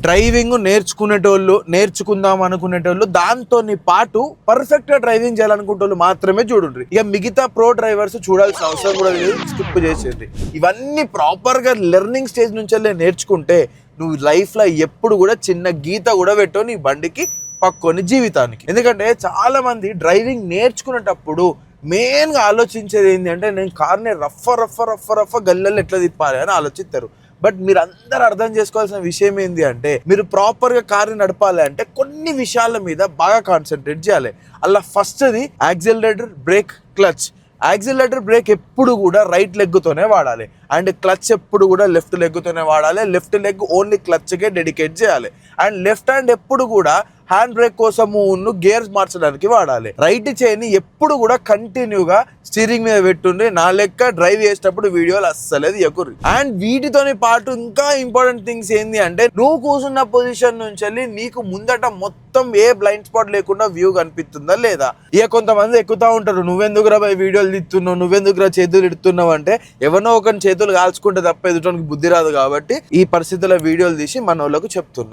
Driving నేర్చుకుందాం అనుకునేటోళ్ళు దాంతో పాటు పర్ఫెక్ట్ గా డ్రైవింగ్ చేయాలనుకుంటోళ్ళు మాత్రమే చూడండి. ఇక మిగతా ప్రో డ్రైవర్స్ చూడాల్సిన అవసరం కూడా లేదు, స్కిప్ చేసేది. ఇవన్నీ ప్రాపర్ గా లెర్నింగ్ స్టేజ్ నుంచి నేర్చుకుంటే నువ్వు లైఫ్ లో ఎప్పుడు కూడా చిన్న గీత కూడా పెట్టవు నీ బండికి పక్కొని జీవితానికి. ఎందుకంటే చాలా మంది డ్రైవింగ్ నేర్చుకునేటప్పుడు మెయిన్ గా ఆలోచించేది ఏంటి అంటే నేను కార్ని రఫ్ గల్లెల్లో ఎట్లా తిప్పాలి అని ఆలోచిస్తారు. బట్ మీరు అందరు అర్థం చేసుకోవాల్సిన విషయం ఏంటి అంటే మీరు ప్రాపర్ గా కార్ని నడపాలి అంటే కొన్ని విషయాల మీద బాగా కాన్సన్ట్రేట్ చేయాలి. అలా ఫస్ట్ది accelerator, break, clutch. Accelerator, break ఎప్పుడు కూడా రైట్ లెగ్తోనే వాడాలి అండ్ క్లచ్ ఎప్పుడు కూడా లెఫ్ట్ లెగ్తోనే వాడాలి. లెఫ్ట్ లెగ్ ఓన్లీ క్లచ్కే డెడికేట్ చేయాలి అండ్ లెఫ్ట్ హ్యాండ్ ఎప్పుడు కూడా హ్యాండ్ బ్రేక్ కోసము గేర్స్ మార్చడానికి వాడాలి. రైట్ చేయిని ఎప్పుడు కూడా కంటిన్యూగా స్టీరింగ్ మీద పెట్టుండి నా లెక్క డ్రైవ్ చేసేటప్పుడు వీడియోలు అస్సలేదు ఎక్కుర్రి. అండ్ వీటితోని పాటు ఇంకా ఇంపార్టెంట్ థింగ్స్ ఏంది అంటే నువ్వు కూర్చున్న పొజిషన్ నుంచి నీకు ముందట మొత్తం ఏ బ్లైండ్ స్పాట్ లేకుండా వ్యూ కనిపిస్తుందా లేదా. ఇక కొంతమంది ఎక్కుతా ఉంటారు, నువ్వెందుకురా వీడియోలు తీస్తున్నావు, నువ్వెందుకురా చేతులు ఇడుతున్నావు అంటే ఎవరినో ఒక చేతులు కాల్చుకుంటే తప్ప ఎదుటానికి బుద్ధి రాదు. కాబట్టి ఈ పరిస్థితుల్లో వీడియోలు తీసి మన వాళ్ళకు చెప్తున్నా.